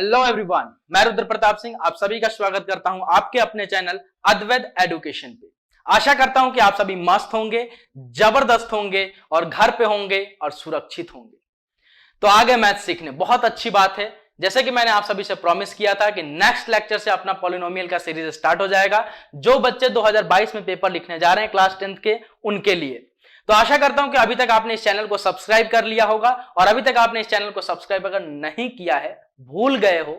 Hello everyone, मैं रुद्र प्रताप सिंह आप सभी का स्वागत करता हूं आपके अपने चैनल अद्वैत एजुकेशन पे। आशा करता हूं कि आप सभी मस्त होंगे, जबरदस्त होंगे और घर पे होंगे और सुरक्षित होंगे। तो आगे मैथ सीखने, बहुत अच्छी बात है। जैसे कि मैंने आप सभी से प्रॉमिस किया था कि नेक्स्ट लेक्चर से अपना पॉलिनोमियल का सीरीज स्टार्ट हो जाएगा, जो बच्चे 2022 में पेपर लिखने जा रहे हैं क्लास 10th के, उनके लिए। तो आशा करता हूं कि अभी तक आपने इस चैनल को सब्सक्राइब कर लिया होगा, और अभी तक आपने इस चैनल को सब्सक्राइब अगर नहीं किया है, भूल गए हो,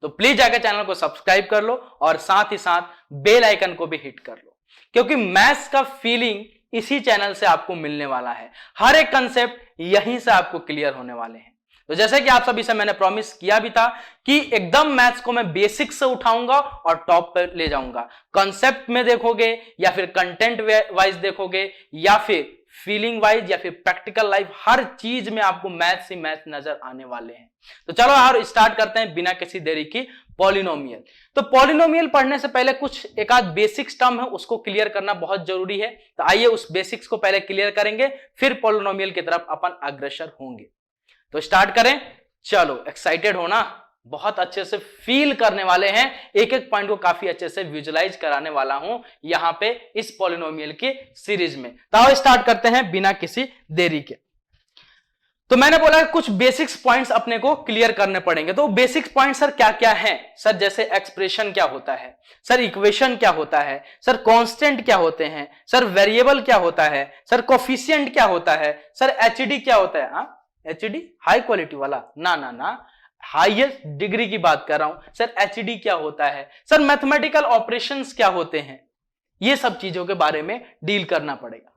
तो प्लीज जाकर चैनल को सब्सक्राइब कर लो और साथ ही साथ बेल आइकन को भी हिट कर लो, क्योंकि मैथ्स का फीलिंग इसी चैनल से आपको मिलने वाला है। हर एक कंसेप्ट यहीं से आपको क्लियर होने वाले हैं। तो जैसे कि आप सभी से मैंने प्रॉमिस किया भी था कि एकदम मैथ्स को मैं बेसिक से उठाऊंगा और टॉप पर ले जाऊंगा। कंसेप्ट में देखोगे या फिर कंटेंट वाइज देखोगे या फिर फीलिंग वाइज या फिर प्रैक्टिकल लाइफ, हर चीज में आपको मैथ्स ही मैथ नजर आने वाले हैं। तो चलो यार स्टार्ट करते हैं बिना किसी देरी की पॉलिनोमियल। तो पॉलिनोमियल पढ़ने से पहले कुछ एक आध बेसिक्स टर्म है, उसको क्लियर करना बहुत जरूरी है। तो आइए उस बेसिक्स को पहले क्लियर करेंगे, फिर पॉलिनोमियल की तरफ अपन अग्रसर होंगे। तो स्टार्ट करें, चलो। एक्साइटेड हो ना? बहुत अच्छे से फील करने वाले हैं, एक एक पॉइंट को काफी अच्छे से विजुलाइज कराने वाला हूं यहां पे इस पॉलिनोमियल की सीरीज में। तो स्टार्ट करते हैं बिना किसी देरी के। तो मैंने बोला कुछ बेसिक्स पॉइंट्स अपने को क्लियर करने पड़ेंगे। तो बेसिक्स पॉइंट सर क्या क्या हैं? सर जैसे एक्सप्रेशन क्या होता है, सर इक्वेशन क्या होता है, सर कांस्टेंट क्या होते हैं, सर वेरिएबल क्या होता है, सर कोफिशिएंट क्या होता है, सर एचडी क्या होता है। एचडी हाई क्वालिटी वाला? ना ना ना, हाईएस्ट डिग्री की बात कर रहा हूं। सर एचडी क्या होता है, सर मैथमेटिकल ऑपरेशंस क्या होते हैं, ये सब चीजों के बारे में डील करना पड़ेगा।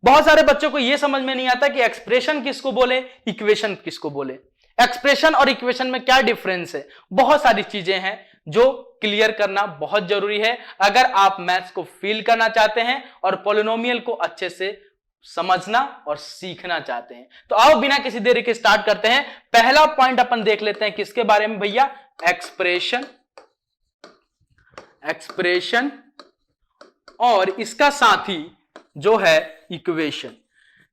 बहुत सारे बच्चों को यह समझ में नहीं आता कि एक्सप्रेशन किसको बोले, इक्वेशन किसको बोले, एक्सप्रेशन और इक्वेशन में क्या डिफरेंस है। बहुत सारी चीजें हैं जो क्लियर करना बहुत जरूरी है अगर आप मैथ्स को फील करना चाहते हैं और पॉलिनोमियल को अच्छे से समझना और सीखना चाहते हैं। तो आओ बिना किसी देरी के स्टार्ट करते हैं। पहला पॉइंट अपन देख लेते हैं किसके बारे में भैया? एक्सप्रेशन। एक्सप्रेशन और इसका साथी जो है इक्वेशन।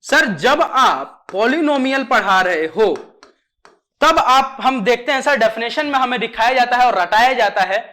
सर जब आप पॉलिनोमियल पढ़ा रहे हो तब हम देखते हैं सर डेफिनेशन में हमें दिखाया जाता है और रटाया जाता है,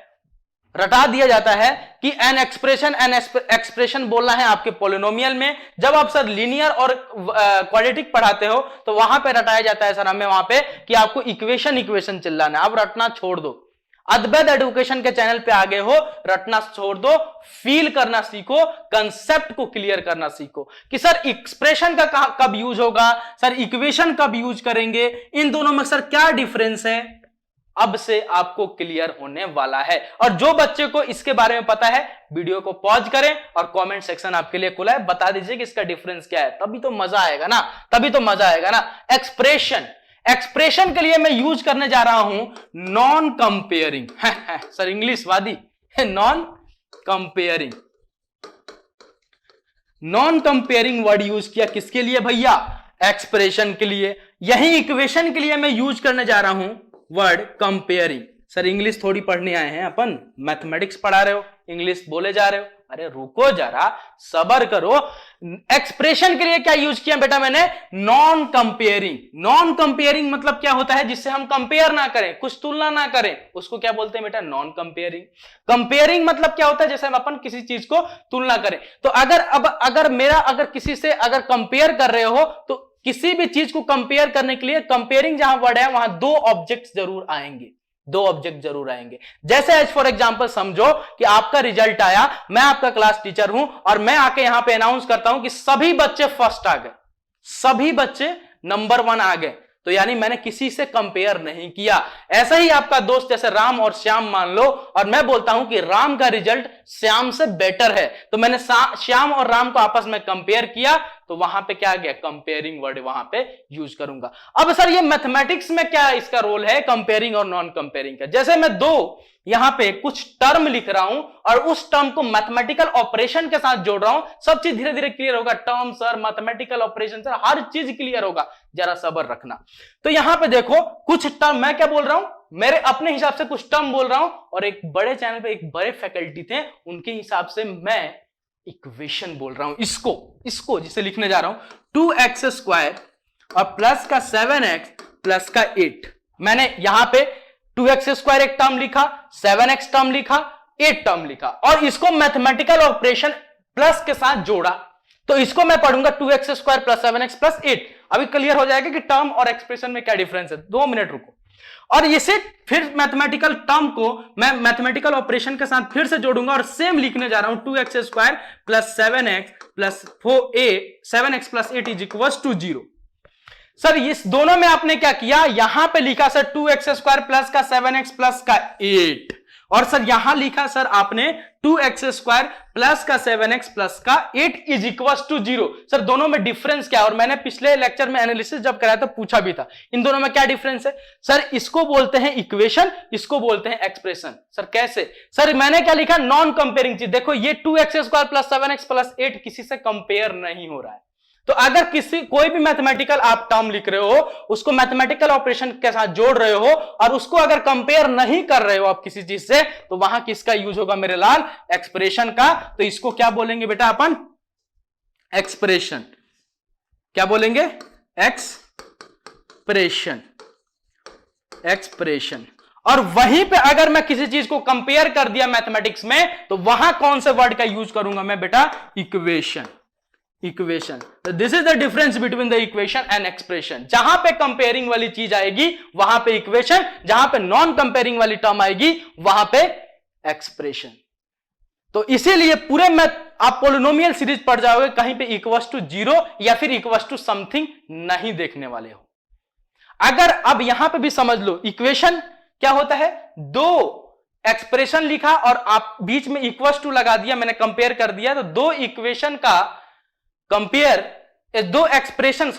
रटा दिया जाता है कि एन एक्सप्रेशन बोलना है आपके पॉलिनोमियल में। जब आप सर लीनियर और क्वाड्रेटिक पढ़ाते हो तो वहां पे रटाया जाता है सर हमें वहां पे कि आपको इक्वेशन चिल्लाना है। अब रटना छोड़ दो, अद्वैत एजुकेशन के चैनल पे आगे हो, रटना छोड़ दो, फील करना सीखो, कंसेप्ट को क्लियर करना सीखो कि सर एक्सप्रेशन का कब यूज होगा, सर इक्वेशन कब यूज करेंगे, इन दोनों में सर क्या डिफरेंस है। अब से आपको क्लियर होने वाला है। और जो बच्चे को इसके बारे में पता है वीडियो को पॉज करें और कमेंट सेक्शन आपके लिए खुला है, बता दीजिए कि इसका डिफरेंस क्या है, तभी तो मजा आएगा ना, तभी तो मजा आएगा ना। एक्सप्रेशन के लिए मैं यूज करने जा रहा हूं नॉन कंपेयरिंग। सर इंग्लिश वादी, non comparing. Non comparing word use किया किसके लिए भैया? एक्सप्रेशन के लिए। यही इक्वेशन के लिए मैं यूज करने जा रहा हूं वर्ड कंपेयरिंग। सर इंग्लिश थोड़ी पढ़ने आए हैं अपन, मैथमेटिक्स पढ़ा रहे हो, इंग्लिश बोले जा रहे हो। अरे रुको जरा, सबर करो। एक्सप्रेशन के लिए क्या यूज किया बेटा मैंने? Non comparing. नॉन कंपेयरिंग मतलब क्या होता है? जिससे हम कंपेयर ना करें, कुछ तुलना ना करें, उसको क्या बोलते हैं बेटा? Non comparing. कंपेयरिंग मतलब क्या होता है? जैसे हम अपन किसी चीज को तुलना करें। तो अगर किसी से अगर कंपेयर कर रहे हो तो किसी भी चीज को कंपेयर करने के लिए कंपेयरिंग जहां वर्ड है वहां दो ऑब्जेक्ट जरूर आएंगे, दो ऑब्जेक्ट जरूर आएंगे। जैसे एज फॉर एग्जांपल समझो कि आपका रिजल्ट आया, मैं आपका क्लास टीचर हूं और मैं आके यहां पे अनाउंस करता हूं कि सभी बच्चे फर्स्ट आ गए, सभी बच्चे नंबर 1 आ गए। तो यानी मैंने किसी से कंपेयर नहीं किया। ऐसा ही आपका दोस्त जैसे राम और श्याम मान लो, और मैं बोलता हूं कि राम का रिजल्ट श्याम से बेटर है, तो मैंने श्याम और राम को आपस में कंपेयर किया, तो वहां पे क्या आ गया? कंपेयरिंग वर्ड वहां पे यूज करूंगा। अब सर ये मैथमेटिक्स में क्या इसका रोल है कंपेयरिंग और नॉन कंपेयरिंग का? जैसे मैं दो यहां पे कुछ टर्म लिख रहा हूं और उस टर्म को मैथमेटिकल ऑपरेशन के साथ जोड़ रहा हूं, सब चीज धीरे धीरे क्लियर होगा। Term sir, mathematical operation sir, हर चीज क्लियर होगा, जरा सब्र रखना। तो यहां पे देखो कुछ टर्म, मैं क्या बोल रहा हूं? मेरे अपने हिसाब से कुछ टर्म बोल रहा हूं, और एक बड़े चैनल पे एक बड़े फैकल्टी थे, उनके हिसाब से मैं इक्वेशन बोल रहा हूं। इसको जिसे लिखने जा रहा हूं 2x² और प्लस का 7x प्लस का 8। मैंने यहां पे 2x² एक टर्म लिखा, 7x टर्म लिखा, 8 टर्म लिखा और इसको मैथमेटिकल ऑपरेशन प्लस के साथ जोड़ा, तो इसको मैं पढ़ूंगा 2x² प्लस 7x प्लस 8। अभी क्लियर हो जाएगा कि टर्म और एक्सप्रेशन में क्या डिफरेंस है। 2 मिनट रुको और इसे फिर मैथमेटिकल टर्म को मैं मैथमेटिकल ऑपरेशन के साथ फिर से जोड़ूंगा और सेम लिखने जा रहा हूं 2x² plus 7x plus 7x प्लस 8 इज इक्वल टू 0। सर इस दोनों में आपने क्या किया, यहां पे लिखा सर 2x² प्लस का 7x प्लस का 8 और सर यहां लिखा सर आपने 2x² प्लस का 7x प्लस का 8 इज इक्वल टू 0। सर दोनों में डिफरेंस क्या है, और मैंने पिछले लेक्चर में एनालिसिस जब कराया तो पूछा भी था इन दोनों में क्या डिफरेंस है। सर इसको बोलते हैं इक्वेशन, इसको बोलते हैं एक्सप्रेशन। सर कैसे, सर मैंने क्या लिखा, नॉन कंपेयरिंग चीज। देखो ये 2x² प्लस 7x प्लस 8 किसी से कंपेयर नहीं हो रहा है, तो अगर कोई भी मैथमेटिकल आप टर्म लिख रहे हो, उसको मैथमेटिकल ऑपरेशन के साथ जोड़ रहे हो और उसको अगर कंपेयर नहीं कर रहे हो आप किसी चीज से, तो वहां किसका यूज होगा मेरे लाल, एक्सप्रेशन का। तो इसको क्या बोलेंगे बेटा अपन, एक्सप्रेशन। क्या बोलेंगे, एक्सप्रेशन, एक्सप्रेशन। और वहीं पे अगर मैं किसी चीज को कंपेयर कर दिया मैथमेटिक्स में, तो वहां कौन से वर्ड का यूज करूंगा मैं बेटा, equation, equation. This is the difference between the equation and expression. जहां पे कंपेयरिंग वाली चीज आएगी वहां पे इक्वेशन, जहां पे नॉन कंपेयरिंग वाली टर्म आएगी वहां पे एक्सप्रेशन। तो इसीलिए पूरे में आप पोलिनोमियल सीरीज पढ़ जाओगे, कहीं पे इक्वल्स टू 0 या फिर इक्वल्स टू समथिंग नहीं देखने वाले हो। अगर अब यहां पे भी समझ लो, इक्वेशन क्या होता है, दो एक्सप्रेशन लिखा और आप बीच में इक्वल्स टू लगा दिया, मैंने कंपेयर कर दिया, तो दो इक्वेशन का कंपेयर, दो एक्सप्रेशन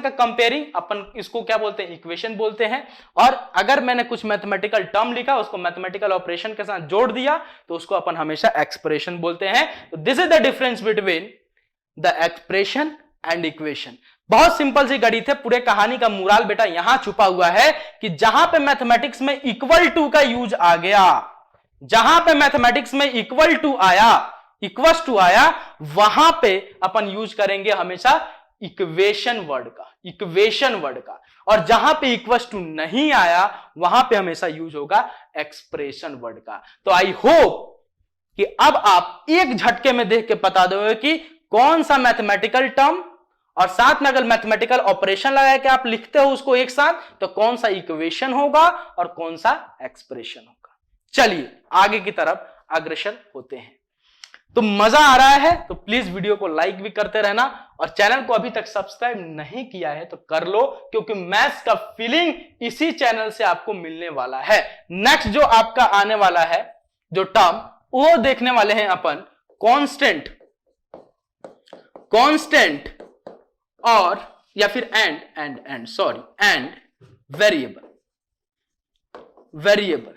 का कंपेयरिंग अपन इसको क्या बोलते हैं, इक्वेशन बोलते हैं। और अगर मैंने कुछ मैथमेटिकल टर्म लिखा, उसको मैथमेटिकल ऑपरेशन के साथ जोड़ दिया, तो उसको अपन हमेशा एक्सप्रेशन बोलते हैं। तो this is the difference between the expression and equation. बहुत सिंपल सी गणित है, पूरे कहानी का मुराल बेटा यहां छुपा हुआ है कि जहां पे मैथमेटिक्स में इक्वल टू का यूज आ गया, जहां पे मैथमेटिक्स में इक्वल टू आया, वहां पे अपन यूज करेंगे हमेशा इक्वेशन वर्ड का, और जहां पे इक्वल टू नहीं आया वहां पे हमेशा यूज होगा एक्सप्रेशन वर्ड का। तो आई होप कि अब आप एक झटके में देख के बता दोगे कि कौन सा मैथमेटिकल टर्म, और साथ में अगर मैथमेटिकल ऑपरेशन लगा के आप लिखते हो उसको एक साथ, तो कौन सा इक्वेशन होगा और कौन सा एक्सप्रेशन होगा। चलिए आगे की तरफ अग्रसर होते हैं। तो मजा आ रहा है तो प्लीज वीडियो को लाइक भी करते रहना, और चैनल को अभी तक सब्सक्राइब नहीं किया है तो कर लो, क्योंकि मैथ्स का फीलिंग इसी चैनल से आपको मिलने वाला है। नेक्स्ट जो आपका आने वाला है जो टर्म, वो देखने वाले हैं अपन कांस्टेंट और या फिर एंड वेरिएबल।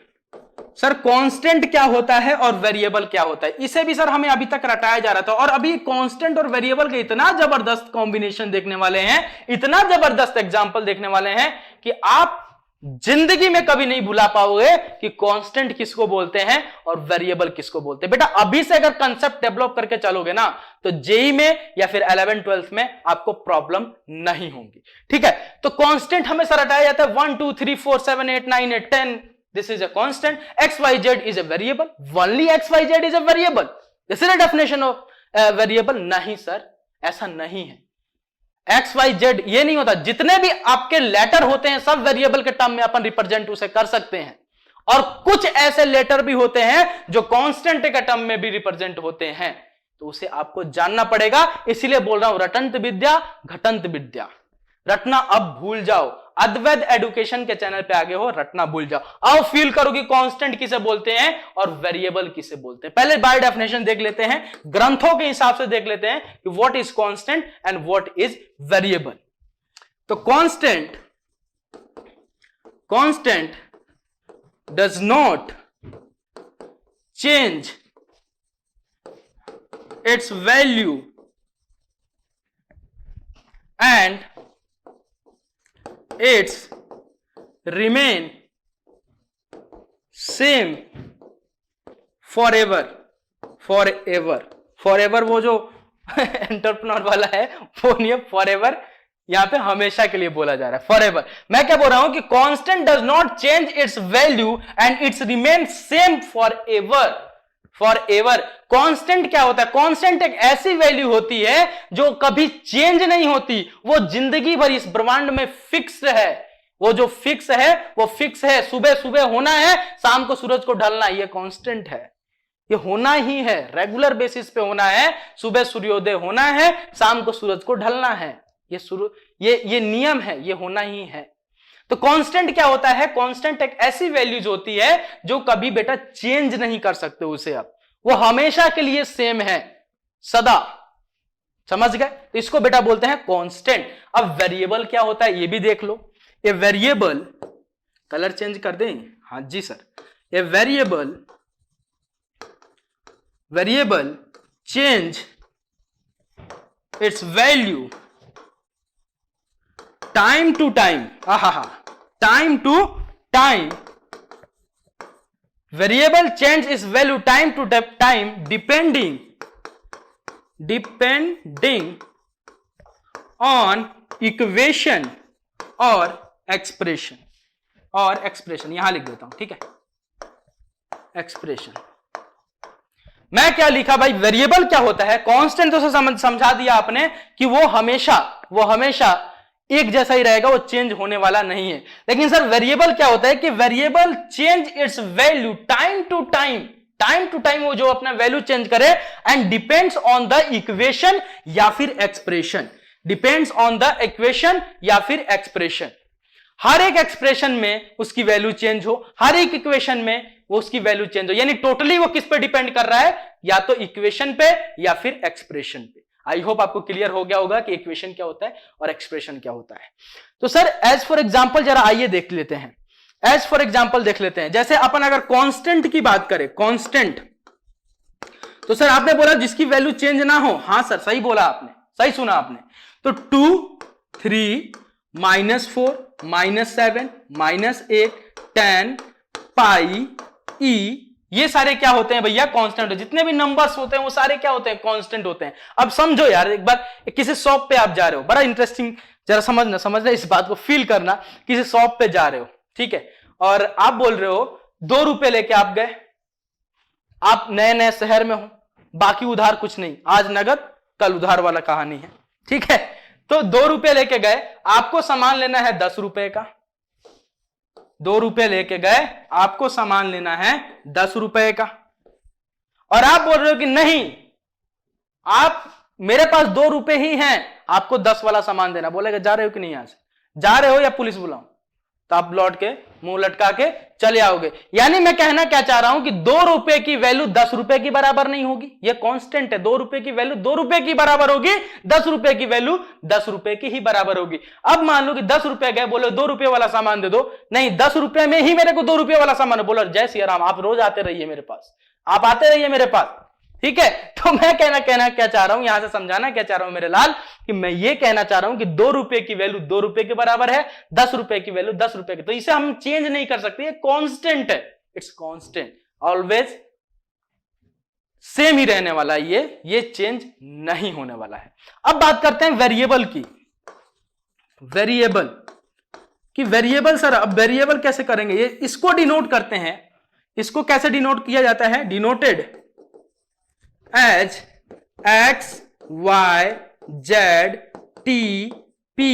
सर कांस्टेंट क्या होता है और वेरिएबल क्या होता है, इसे भी सर हमें अभी तक रटाया जा रहा था, और अभी कांस्टेंट और वेरिएबल के इतना जबरदस्त कॉम्बिनेशन देखने वाले हैं, इतना जबरदस्त एग्जांपल देखने वाले हैं कि आप जिंदगी में कभी नहीं भुला पाओगे कि कांस्टेंट किसको बोलते हैं और वेरिएबल किसको बोलते हैं। बेटा अभी से अगर कंसेप्ट डेवलप करके चलोगे ना, तो जेई में या फिर 11th-12th में आपको प्रॉब्लम नहीं होगी। ठीक है, तो कांस्टेंट हमें सर रटाया जाता है 1 2 3 4 7 8 9 8 10। This is a constant. XYZ is a variable. Only XYZ is a variable. This is a definition of variable. नहीं सर, ऐसा नहीं है। XYZ ये नहीं होता, जितने भी आपके लेटर होते हैं सब वेरिएबल के टर्म में अपन रिप्रेजेंट उसे कर सकते हैं, और कुछ ऐसे लेटर भी होते हैं जो कांस्टेंट के टर्म में भी रिप्रेजेंट होते हैं, तो उसे आपको जानना पड़ेगा। इसीलिए बोल रहा हूं रटंत विद्या घटंत विद्या, रटना अब भूल जाओ। अद्वैत एडुकेशन के चैनल पे आगे हो, रटना भूल जाओ। आओ फील करो कि कांस्टेंट किसे बोलते हैं और वेरिएबल किसे बोलते हैं। पहले बाय डेफिनेशन देख लेते हैं, ग्रंथों के हिसाब से देख लेते हैं कि what is constant and what is variable. तो constant does not change its value and it's remain same forever। वो जो एंटरप्रेन्योर वाला है वो नहीं है, forever यहां पे हमेशा के लिए बोला जा रहा है, फॉर एवर। मैं क्या बोल रहा हूं कि constant does not change its value and it's remain same for ever. For ever constant क्या होता है? कांस्टेंट एक ऐसी वैल्यू होती है जो कभी चेंज नहीं होती, वो जिंदगी भर इस ब्रह्मांड में फिक्स है। वो जो फिक्स है वो फिक्स है, सुबह सुबह होना है, शाम को सूरज को ढलना, ये कांस्टेंट है, ये होना ही है, रेगुलर बेसिस पे होना है, सुबह सूर्योदय होना है, शाम को सूरज को ढलना है, ये नियम है, ये होना ही है। तो कांस्टेंट क्या होता है? कांस्टेंट एक ऐसी वैल्यूज होती है जो कभी बेटा चेंज नहीं कर सकते उसे, आप वो हमेशा के लिए सेम है, सदा। समझ गए? तो इसको बेटा बोलते हैं कांस्टेंट। अब वेरिएबल क्या होता है ये भी देख लो। ए वेरिएबल, कलर चेंज कर दें? हाँ जी sir. A variable change its value time to time. Time to time, variable change its value time to time depending on equation और एक्सप्रेशन। यहां लिख देता हूं, ठीक है? एक्सप्रेशन। मैं क्या लिखा भाई? वेरिएबल क्या होता है? कांस्टेंट तो समझा दिया आपने कि वो हमेशा एक जैसा ही रहेगा, वो चेंज होने वाला नहीं है। लेकिन सर वेरिएबल क्या होता है कि variable change its value time to time वो जो अपना वैल्यू चेंज करे, and depends on the equation या फिर expression. Depends on the equation या फिर एक्सप्रेशन। हर एक एक्सप्रेशन में उसकी वैल्यू चेंज हो, हर एक इक्वेशन में वो उसकी वैल्यू चेंज हो, यानी टोटली वो किस पे डिपेंड कर रहा है? या तो इक्वेशन पे या फिर एक्सप्रेशन पे। आई होप आपको क्लियर हो गया होगा कि इक्वेशन क्या होता है और एक्सप्रेशन क्या होता है। तो सर एज फॉर एग्जांपल जरा आइए देख लेते हैं। एज फॉर एग्जांपल देख लेते हैं, जैसे अपन अगर कांस्टेंट की बात करें, कांस्टेंट, तो सर आपने बोला जिसकी वैल्यू चेंज ना हो। हां सर सही बोला आपने, सही सुना आपने। तो 2, 3, -4, -7, -8, 10, पाई, ई, ये सारे क्या होते हैं भैया? कांस्टेंट। जितने भी नंबर्स होते हैं वो सारे क्या होते हैं? कांस्टेंट होते हैं। अब समझो यार, एक बार किसी शॉप पे आप जा रहे हो, बड़ा इंटरेस्टिंग, जरा समझना इस बात को, फील करना। किसी शॉप पे जा रहे हो, ठीक है, और आप बोल रहे हो 2 रुपए लेके आप गए, आप नए नए शहर में हो, बाकी उधार कुछ नहीं, आज नगद कल उधार वाला कहानी है, ठीक है। तो 2 रुपए लेके गए, आपको सामान लेना है 10 रुपए का। 2 रुपए लेके गए, आपको सामान लेना है 10 रुपए का, और आप बोल रहे हो कि नहीं, आप मेरे पास 2 रुपए ही हैं, आपको 10 वाला सामान देना। बोलेगा जा रहे हो कि नहीं? यहां से जा रहे हो या पुलिस बुलाऊं? तो आप लौट के मुंह लटका के चले आओगे। यानी मैं कहना क्या चाह रहा हूं कि 2 रुपए की वैल्यू 10 रुपए की बराबर नहीं होगी। यह कांस्टेंट है, 2 रुपए की वैल्यू 2 रुपए की बराबर होगी, 10 रुपए की वैल्यू 10 रुपए की ही बराबर होगी। अब मान लो कि 10 रुपए गए, बोलो 2 रुपए वाला सामान दे दो, नहीं 10 रुपए में ही मेरे को 2 रुपए वाला सामान है। बोलो जय श्री राम, आप रोज आते रहिए मेरे पास, आप आते रहिए मेरे पास, ठीक है। तो मैं कहना क्या चाह रहा हूं, यहां से समझाना क्या चाह रहा हूं मेरे लाल, कि मैं ये कहना चाह रहा हूं कि 2 रुपए की वैल्यू 2 रुपए के बराबर है, 10 रुपए की वैल्यू 10 रुपए की, तो इसे हम चेंज नहीं कर सकते, ये कांस्टेंट है, इट्स कांस्टेंट, ऑलवेज सेम ही रहने वाला है, ये चेंज नहीं होने वाला है। अब बात करते हैं वेरिएबल की। वेरिएबल सर, अब वेरिएबल कैसे करेंगे? ये इसको डिनोट करते हैं, इसको कैसे डिनोट किया जाता है? Denoted as x, y, z, t, p,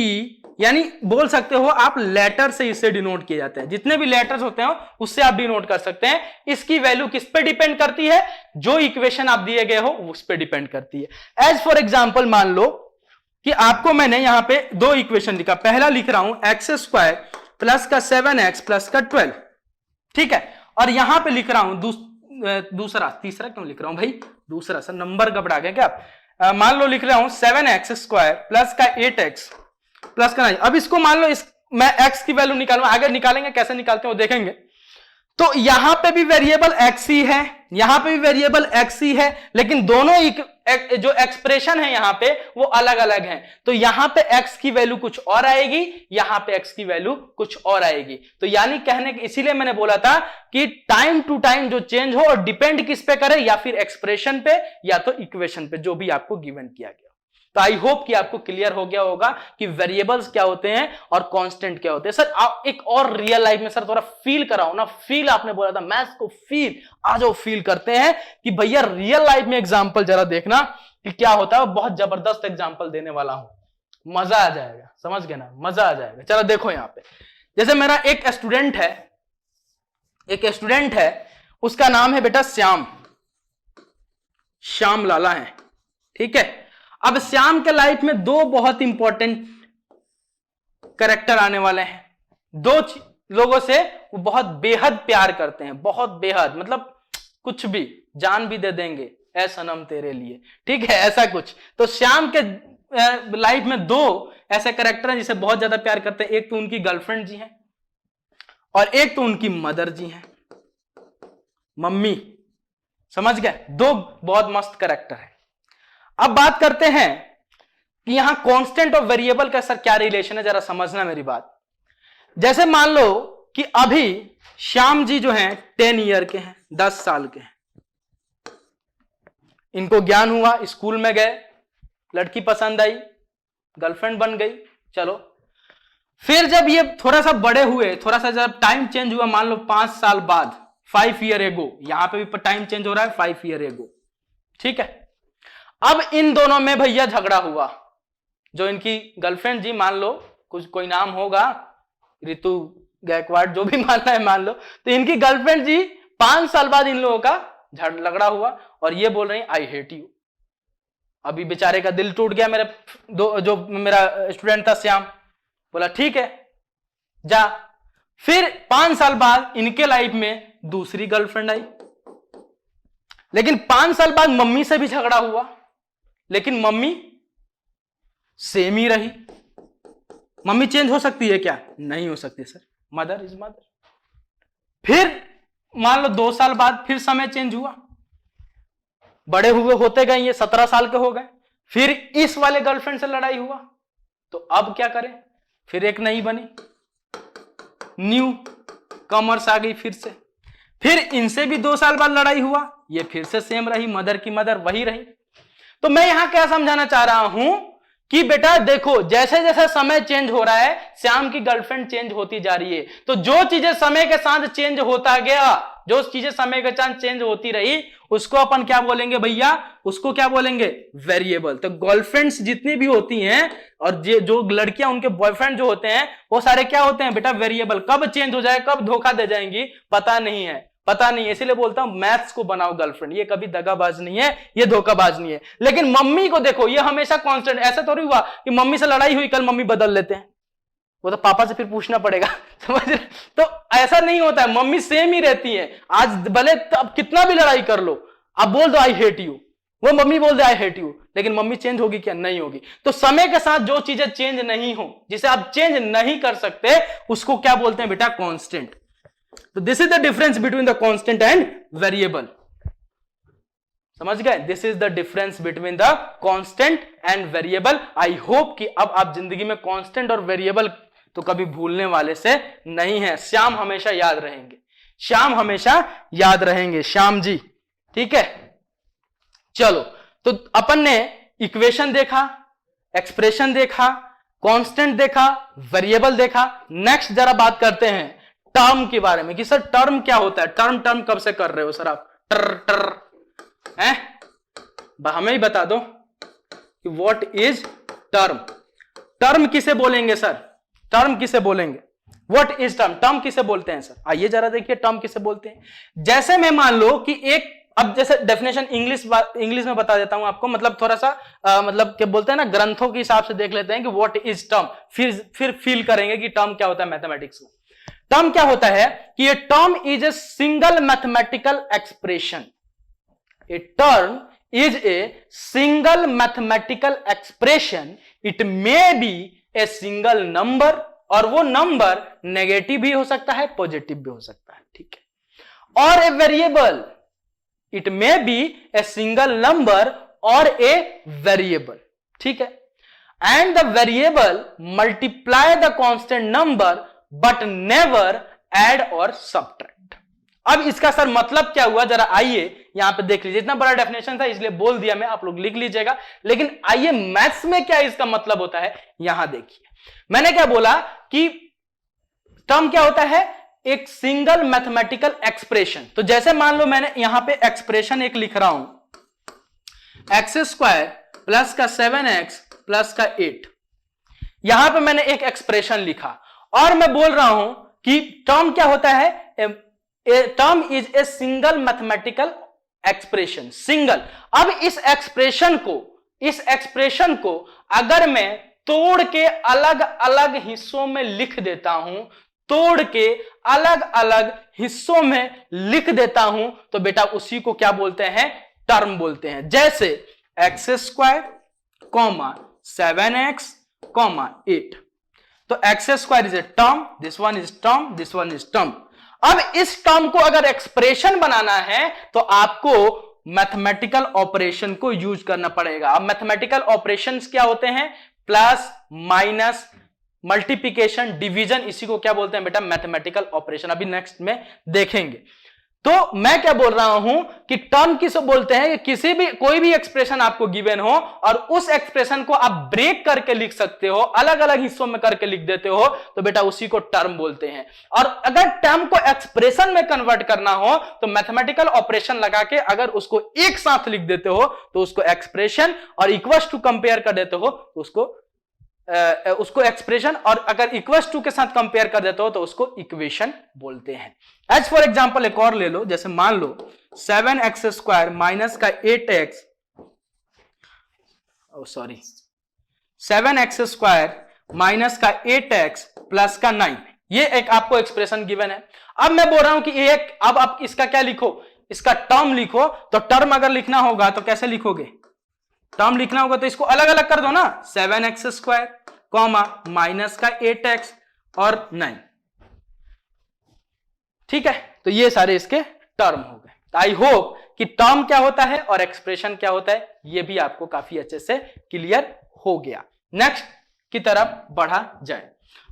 यानी बोल सकते हो आप लेटर से इसे डिनोट किए जाते हैं। जितने भी लेटर्स होते हैं उससे आप डिनोट कर सकते हैं। इसकी वैल्यू किस पे डिपेंड करती है? जो इक्वेशन आप दिए गए हो उस पे डिपेंड करती है। एज फॉर एग्जांपल मान लो कि आपको मैंने यहां पे 2 इक्वेशन लिखा, पहला लिख रहा हूं x² प्लस का 7x प्लस का 12, ठीक है, और यहां पे लिख रहा हूं दूसरा, तीसरा क्यों लिख रहा हूं भाई? दूसरा सर नंबर घबरा गए क्या? मान लो लिख रहा हूं 7x² प्लस का 8x प्लस का 9। अब इसको मान लो मैं x की वैल्यू निकालूंगा, आगे निकालेंगे, कैसे निकालते हैं वो देखेंगे। तो यहां पे भी वेरिएबल x ही है, यहां पे भी वेरिएबल x ही है, लेकिन दोनों जो एक्सप्रेशन है यहां पे वो अलग अलग हैं। तो यहां पे x की वैल्यू कुछ और आएगी, यहां पे x की वैल्यू कुछ और आएगी। तो यानी कहने के, इसीलिए मैंने बोला था कि टाइम टू टाइम जो चेंज हो और डिपेंड किस पे करे, या फिर एक्सप्रेशन पे या तो इक्वेशन पे, जो भी आपको गिवन किया गया। तो आई होप कि आपको क्लियर हो गया होगा कि वेरिएबल्स क्या होते हैं और कांस्टेंट क्या होते हैं। सर आप एक और रियल लाइफ में सर थोड़ा फील कराओ ना, फील आपने बोला था मैथ्स को फील, आ जाओ फील करते हैं कि भैया रियल लाइफ में एग्जांपल जरा देखना कि क्या होता है। बहुत जबरदस्त एग्जांपल देने वाला हूं, मजा आ जाएगा, समझ गए ना, मजा आ जाएगा। चलो देखो यहां पे, जैसे मेरा एक स्टूडेंट है, उसका नाम है बेटा श्याम लाला है, ठीक है। अब श्याम के लाइफ में दो बहुत इंपॉर्टेंट कैरेक्टर आने वाले हैं। दो लोगों से वो बहुत बेहद प्यार करते हैं, बहुत बेहद, मतलब कुछ भी जान भी दे देंगे ऐ सनम तेरे लिए, ठीक है, ऐसा कुछ। तो श्याम के लाइफ में दो ऐसे कैरेक्टर हैं जिसे बहुत ज्यादा प्यार करते हैं। एक तो उनकी गर्लफ्रेंड जी हैं और एक तो उनकी मदर जी हैं, मम्मी, समझ गए। दो बहुत मस्त कैरेक्टर है। अब बात करते हैं कि यहां कांस्टेंट और वेरिएबल का सर क्या रिलेशन है, जरा समझना मेरी बात। जैसे मान लो कि अभी श्याम जी जो हैं 10 ईयर के हैं, 10 साल के हैं, इनको ज्ञान हुआ, स्कूल में गए, लड़की पसंद आई, गर्लफ्रेंड बन गई, चलो। फिर जब ये थोड़ा सा बड़े हुए, थोड़ा सा जब टाइम चेंज हुआ, मान लो 5 साल बाद, 5 ईयर एगो, यहां पे भी टाइम चेंज हो रहा है, 5 ईयर एगो, ठीक है। अब इन दोनों में भैया झगड़ा हुआ। जो इनकी गर्लफ्रेंड जी, मान लो कुछ कोई नाम होगा, ऋतु गायकवाड़, जो भी मानना है मान लो, तो इनकी गर्लफ्रेंड जी 5 साल बाद इन लोगों का झगड़ा हुआ और ये बोल रही आई हेट यू। अभी बेचारे का दिल टूट गया। जो मेरा स्टूडेंट था श्याम, बोला ठीक है जा। फिर 5 साल बाद इनके लाइफ में दूसरी गर्लफ्रेंड आई, लेकिन 5 साल बाद मम्मी से भी झगड़ा हुआ, लेकिन मम्मी सेम ही रही। मम्मी चेंज हो सकती है क्या? नहीं हो सकती सर, मदर इज मदर। फिर मान लो 2 साल बाद फिर समय चेंज हुआ, बड़े हुए होते गए, ये 17 साल के हो गए। फिर इस वाले गर्लफ्रेंड से लड़ाई हुआ, तो अब क्या करें? फिर एक नई बनी, न्यू कमर्स आ गई फिर से। फिर इनसे भी 2 साल बाद लड़ाई हुआ, ये फिर से सेम रही, मदर की मदर वही रही। तो मैं यहां क्या समझाना चाह रहा हूं कि बेटा देखो, जैसे जैसे समय चेंज हो रहा है, श्याम की गर्लफ्रेंड चेंज होती जा रही है। तो जो चीजें समय के साथ चेंज होता गया, जो चीजें समय के साथ चेंज होती रही, उसको अपन क्या बोलेंगे भैया? उसको क्या बोलेंगे? वेरिएबल। तो गर्लफ्रेंड्स जितनी भी होती हैं और जो लड़कियां, उनके बॉयफ्रेंड जो होते हैं, वो सारे क्या होते हैं बेटा? वेरिएबल। कब चेंज हो जाए, कब धोखा दे जाएंगी, पता नहीं है, पता नहीं है। इसीलिए बोलता हूं मैथ्स को बनाओ गर्लफ्रेंड, ये कभी दगाबाज नहीं है, ये धोखाबाज नहीं है। लेकिन मम्मी को देखो, ये हमेशा कांस्टेंट। ऐसा तो नहीं हुआ कि मम्मी से लड़ाई हुई, कल मम्मी बदल लेते हैं, वो तो पापा से फिर पूछना पड़ेगा, समझ रहे? तो ऐसा नहीं होता है, मम्मी सेम ही रहती है। आज भले अब कितना भी लड़ाई कर लो, आप बोल दो आई हेट यू, वो मम्मी बोल दे आई हेट यू, लेकिन मम्मी चेंज होगी क्या? नहीं होगी। तो समय के साथ जो चीजें चेंज नहीं हो, जिसे आप चेंज नहीं कर सकते, उसको क्या बोलते हैं बेटा? कांस्टेंट। तो this is the difference between the constant and variable. समझ गए? This is the difference between the constant and variable. I hope कि अब आप जिंदगी में कांस्टेंट और वेरिएबल तो कभी भूलने वाले से नहीं है। श्याम हमेशा याद रहेंगे, श्याम हमेशा याद रहेंगे, श्याम जी, ठीक है। चलो, तो अपन ने इक्वेशन देखा, एक्सप्रेशन देखा, कांस्टेंट देखा, वेरिएबल देखा। नेक्स्ट जरा बात करते हैं टर्म के बारे में कि सर टर्म क्या होता है? टर्म कब से कर रहे हो सर आप? टर हैं? हमें ही बता दो कि व्हाट इज टर्म। टर्म किसे बोलेंगे सर? टर्म किसे बोलेंगे? What is term? टर्म किसे बोलते हैं सर? आइए जरा देखिए टर्म किसे बोलते हैं। जैसे मैं मान लो कि एक, अब जैसे डेफिनेशन इंग्लिश में बता देता हूं आपको, मतलब थोड़ा सा मतलब क्या बोलते हैं ना, ग्रंथों के हिसाब से देख लेते हैं कि व्हाट इज टर्म, फिर फील करेंगे कि टर्म क्या होता है मैथमेटिक्स में। टर्म क्या होता है कि a term is a single mathematical expression. A term is a single mathematical expression. It may be a single number, और वो नंबर नेगेटिव भी हो सकता है, पॉजिटिव भी हो सकता है, ठीक है। और a variable, it may be a single number और ए वेरिएबल, ठीक है। And the variable multiply the constant number but never add और सब्ट्रैक्ट। अब इसका सर मतलब क्या हुआ, जरा आइए यहां पे देख लीजिए, इतना बड़ा डेफिनेशन था इसलिए बोल दिया मैं, आप लोग लिख लीजिएगा। लेकिन आइए मैथ्स में क्या इसका मतलब होता है यहां देखिए। मैंने क्या बोला कि टर्म क्या होता है, एक सिंगल मैथमेटिकल एक्सप्रेशन। तो जैसे मान लो मैंने यहां पे एक्सप्रेशन एक लिख रहा हूं, एक्स स्क्वायर प्लस का 7x प्लस का 8, यहां पे मैंने एक एक्सप्रेशन लिखा और मैं बोल रहा हूं कि टर्म क्या होता है, term is a single mathematical expression, single. अब इस एक्सप्रेशन को अगर मैं तोड़ के अलग अलग हिस्सों में लिख देता हूं, तोड़ के अलग अलग हिस्सों में लिख देता हूं, तो बेटा उसी को क्या बोलते हैं, टर्म बोलते हैं। जैसे x square comma 7x comma 8, तो x square is a term, this one is term, this one is term. अब इस टर्म को अगर एक्सप्रेशन बनाना है तो आपको मैथमेटिकल ऑपरेशन को यूज करना पड़ेगा। अब मैथमेटिकल ऑपरेशंस क्या होते हैं, प्लस माइनस मल्टीप्लिकेशन डिवीजन, इसी को क्या बोलते हैं बेटा, मैथमेटिकल ऑपरेशन। अभी नेक्स्ट में देखेंगे। तो मैं क्या बोल रहा हूं कि टर्म किसे बोलते हैं, कि किसी भी कोई भी एक्सप्रेशन आपको गिवन हो और उस एक्सप्रेशन को आप ब्रेक करके लिख सकते हो, अलग अलग हिस्सों में करके लिख देते हो, तो बेटा उसी को टर्म बोलते हैं। और अगर टर्म को एक्सप्रेशन में कन्वर्ट करना हो तो मैथमेटिकल ऑपरेशन लगा के अगर उसको एक साथ लिख देते हो तो उसको एक्सप्रेशन, और इक्वल्स टू कंपेयर कर देते हो तो उसको एक्सप्रेशन, और अगर इक्वल्स टू के साथ कंपेयर कर देते हो तो उसको इक्वेशन बोलते हैं। एज फॉर एग्जांपल एक और ले लो, जैसे मान लो 7x स्क्वायर माइनस का 8x, 7x स्क्वायर माइनस का 8x प्लस का 9, ये एक आपको एक्सप्रेशन गिवन है। अब मैं बोल रहा हूं कि एक, अब आप इसका क्या लिखो, इसका टर्म लिखो। तो टर्म अगर लिखना होगा तो कैसे लिखोगे, टर्म लिखना होगा तो इसको अलग अलग कर दो ना, 7x स्क्वायर कॉमा माइनस का 8x और 9, ठीक है। तो ये सारे इसके टर्म हो गए। आई होप कि टर्म क्या होता है और एक्सप्रेशन क्या होता है ये भी आपको काफी अच्छे से क्लियर हो गया। नेक्स्ट की तरफ बढ़ा जाए।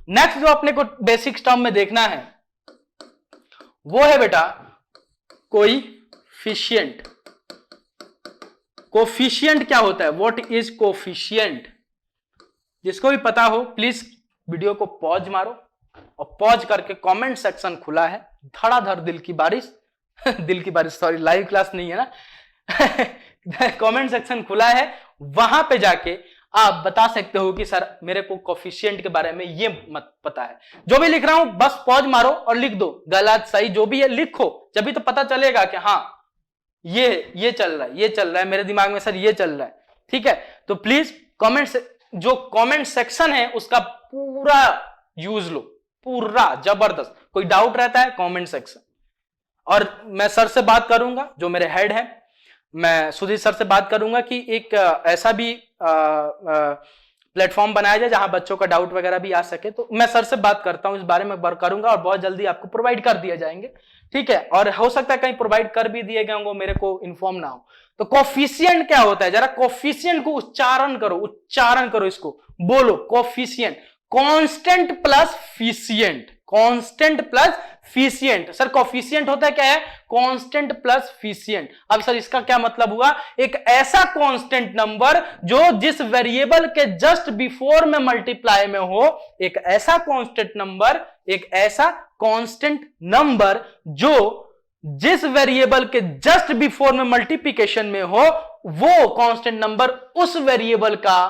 नेक्स्ट जो अपने को बेसिक टर्म में देखना है वो है बेटा कोएफिशिएंट। कोएफिशिएंट क्या होता है, व्हाट इज कोएफिशिएंट, जिसको भी पता हो प्लीज वीडियो को पॉज मारो और पॉज करके कमेंट सेक्शन खुला है, धड़ाधड़ दिल की बारिश दिल की बारिश सॉरी, लाइव क्लास नहीं है ना कमेंट सेक्शन खुला है, वहां पे जाके आप बता सकते हो कि सर मेरे को कोएफिशिएंट के बारे में ये मत पता है। जो भी लिख रहा हूं बस पॉज मारो और लिख दो, गलत सही जो भी है लिखो, जब भी तो पता चलेगा कि हाँ ये चल रहा है, ये चल रहा है मेरे दिमाग में सर, ये चल रहा है, ठीक है। तो प्लीज जो कमेंट सेक्शन है उसका पूरा यूज लो, पूरा जबरदस्त। कोई डाउट रहता है कमेंट सेक्शन, और मैं सर से बात करूंगा, जो मेरे हेड है, मैं सुधीर सर से बात करूंगा कि एक ऐसा भी प्लेटफॉर्म बनाया जाए जहां बच्चों का डाउट वगैरह भी आ सके। तो मैं सर से बात करता हूं, इस बारे में बात करूंगा और बहुत जल्दी आपको प्रोवाइड कर दिया जाएंगे, ठीक है। और हो सकता है कहीं प्रोवाइड कर भी दिए गए होंगे, मेरे को इन्फॉर्म ना हो। तो कोएफिशिएंट क्या होता है, जरा कोएफिशिएंट को उच्चारण करो, इसको बोलो coefficient, constant plus efficient, constant plus efficient. Sir coefficient होता है क्या है, कांस्टेंट प्लस फिशिएंट। अब सर इसका क्या मतलब हुआ, एक ऐसा कांस्टेंट नंबर जो जिस वेरिएबल के जस्ट बिफोर में मल्टीप्लाई में हो, एक ऐसा कांस्टेंट नंबर, एक ऐसा कांस्टेंट नंबर जो जिस वेरिएबल के जस्ट बिफोर में मल्टीप्लिकेशन में हो, वो कांस्टेंट नंबर उस वेरिएबल का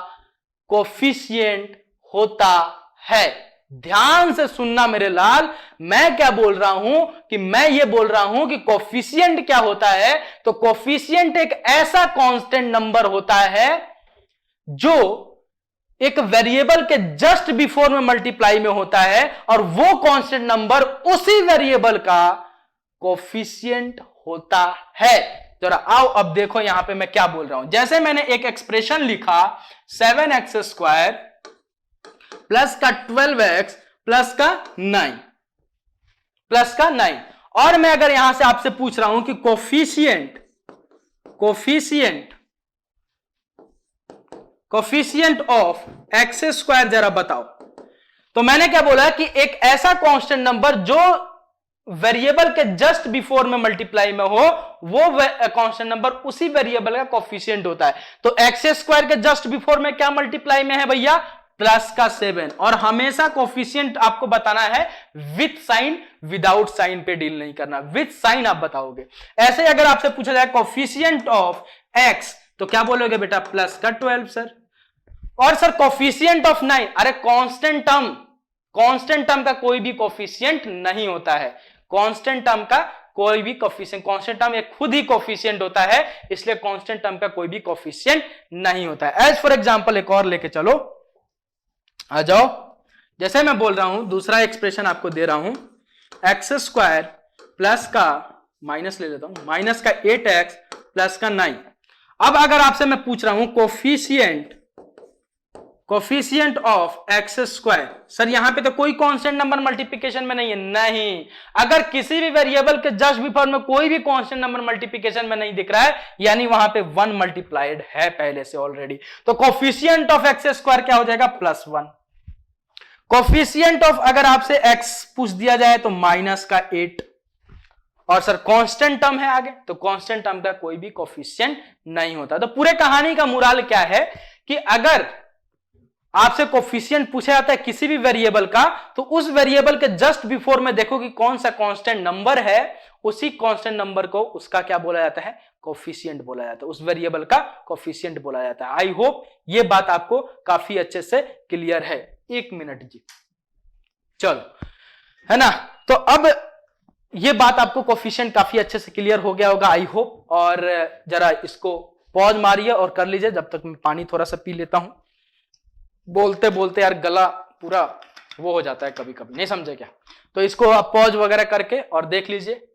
कोएफिशिएंट होता है। ध्यान से सुनना मेरे लाल, मैं क्या बोल रहा हूं कि मैं ये बोल रहा हूं कि कोएफिशिएंट क्या होता है, तो कोएफिशिएंट एक ऐसा कांस्टेंट नंबर होता है जो एक वेरिएबल के जस्ट बिफोर में मल्टीप्लाई में होता है, और वो कांस्टेंट नंबर उसी वेरिएबल का कोएफिशिएंट होता है। जरा आओ अब देखो यहां पे मैं क्या बोल रहा हूं। जैसे मैंने एक एक्सप्रेशन लिखा 7x स्क्वायर प्लस का 12x प्लस का 9, और मैं अगर यहां से आपसे पूछ रहा हूं कि कोएफिशिएंट ऑफ एक्स स्क्वायर जरा बताओ, तो मैंने क्या बोला कि एक ऐसा कांस्टेंट नंबर जो वेरिएबल के जस्ट बिफोर में मल्टीप्लाई में हो वो कांस्टेंट नंबर उसी वेरिएबल का कोफिशिएंट होता है। तो एक्स स्क्वायर के जस्ट बिफोर में क्या मल्टीप्लाई में है भैया, प्लस का 7। और हमेशा कोफिशिएंट आपको बताना है विथ साइन, विदाउट साइन पे डील नहीं करना, विथ साइन आप बताओगे। ऐसे अगर आपसे पूछा जाए कोफिशिएंट ऑफ एक्स तो क्या बोलोगे बेटा, प्लस का 12 सर। और सर कोफिशिएंट ऑफ 9, अरे कांस्टेंट टर्म का कोई भी कोफिशिएंट नहीं होता है। कांस्टेंट टर्म का कोई भी कोफिशिएंट, कांस्टेंट टर्म एक खुद ही कोफिशिएंट होता है, इसलिए कांस्टेंट टर्म का कोई भी कोफिशिएंट नहीं होता है। एज फॉर एग्जांपल एक और लेके चलो, आ जाओ। जैसे मैं बोल रहा हूं, दूसरा एक्सप्रेशन आपको दे रहा हूं, एक्स स्क्वायर प्लस का, माइनस ले लेता हूं, माइनस का 8x प्लस का 9। अब अगर आपसे मैं पूछ रहा हूं coefficient of x square, sir यहां पे तो कोई कांस्टेंट नंबर मल्टीप्लिकेशन में नहीं है, नहीं। अगर किसी भी वेरिएबल के जस्ट बिफोर में कोई भी कांस्टेंट नंबर मल्टीप्लिकेशन में नहीं दिख रहा है, यानी वहां पे 1 मल्टीप्लाइड है पहले से ऑलरेडी। तो कोफिशिएंट ऑफ एक्स स्क्वायर क्या हो जाएगा, +1। कोफिशिएंट ऑफ अगर आपसे x पूछ दिया जाए तो माइनस का 8। और सर कांस्टेंट टर्म है आगे, तो कांस्टेंट टर्म का कोई भी कोफिशिएंट नहीं होता। तो पूरे कहानी का मुराल क्या है कि अगर आपसे कोफिशिएंट पूछा जाता है किसी भी वेरिएबल का, तो उस वेरिएबल के जस्ट बिफोर में देखो कि कौन सा कांस्टेंट नंबर है, उसी कांस्टेंट नंबर को उसका क्या बोला जाता है, कोफिशिएंट बोला जाता है, उस वेरिएबल का कोफिशिएंट बोला जाता है। आई होप ये बात आपको काफी अच्छे से क्लियर है। 1 मिनट जी, चलो, है ना। तो अब ये बात आपको कोफिशिएंट काफी अच्छे से क्लियर हो गया होगा, आई होप। और जरा इसको पॉज मारिए और कर लीजिए, जब तक मैं पानी थोड़ा सा पी लेता हूं। बोलते बोलते यार गला पूरा वो हो जाता है कभी कभी, नहीं समझे क्या। तो इसको आप पॉज वगैरह करके और देख लीजिए।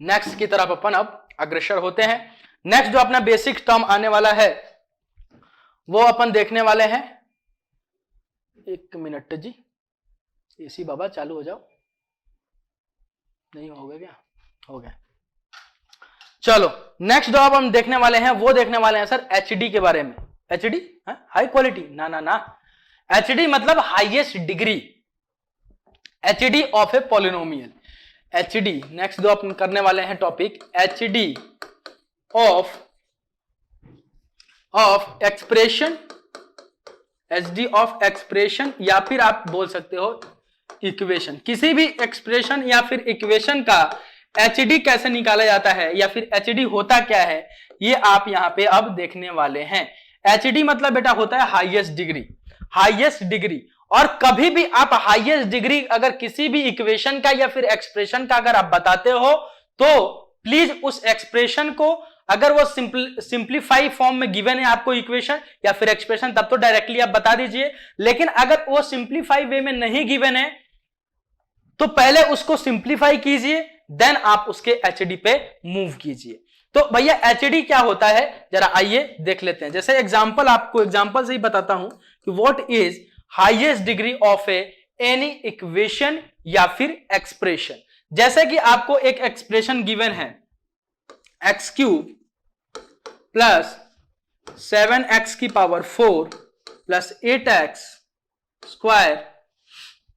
नेक्स्ट की तरफ अपन अब अग्रसर होते हैं। नेक्स्ट जो अपना बेसिक टर्म आने वाला है वो अपन देखने वाले हैं। 1 मिनट जी, एसी बाबा चालू हो जाओ। नहीं हो गया क्या, हो गया। चलो नेक्स्ट जो अब हम देखने वाले हैं वो देखने वाले हैं सर एचडी के बारे में। एचडी हाई क्वालिटी, ना ना ना, एचडी मतलब highest degree, HD of a polynomial. HD next जो अपन करने वाले हैं topic, HD of expression, HD of expression, या फिर आप बोल सकते हो इक्वेशन। किसी भी एक्सप्रेशन या फिर इक्वेशन का एचडी कैसे निकाला जाता है या फिर एचडी होता क्या है, ये आप यहां पे अब देखने वाले हैं। एचडी मतलब बेटा होता है हाईएस्ट डिग्री, हाईएस्ट डिग्री। और कभी भी आप हाईएस्ट डिग्री अगर किसी भी इक्वेशन का या फिर एक्सप्रेशन का अगर आप बताते हो तो प्लीज उस एक्सप्रेशन को, अगर वो सिंप्लीफाई फॉर्म में गिवन है आपको इक्वेशन या फिर एक्सप्रेशन, तब तो डायरेक्टली आप बता दीजिए। लेकिन अगर वो सिंप्लीफाई वे में नहीं गिवन है तो पहले उसको सिंप्लीफाई कीजिए, देन आप उसके एचडी पे मूव कीजिए। तो भैया एचडी क्या होता है जरा आइए देख लेते हैं। जैसे एग्जांपल, आपको एग्जांपल से ही बताता हूं कि what is highest degree of any equation या फिर एक्सप्रेशन। जैसे कि आपको एक एक्सप्रेशन गिवन है, एक्स क्यूब प्लस 7x की power 4 plus 8x square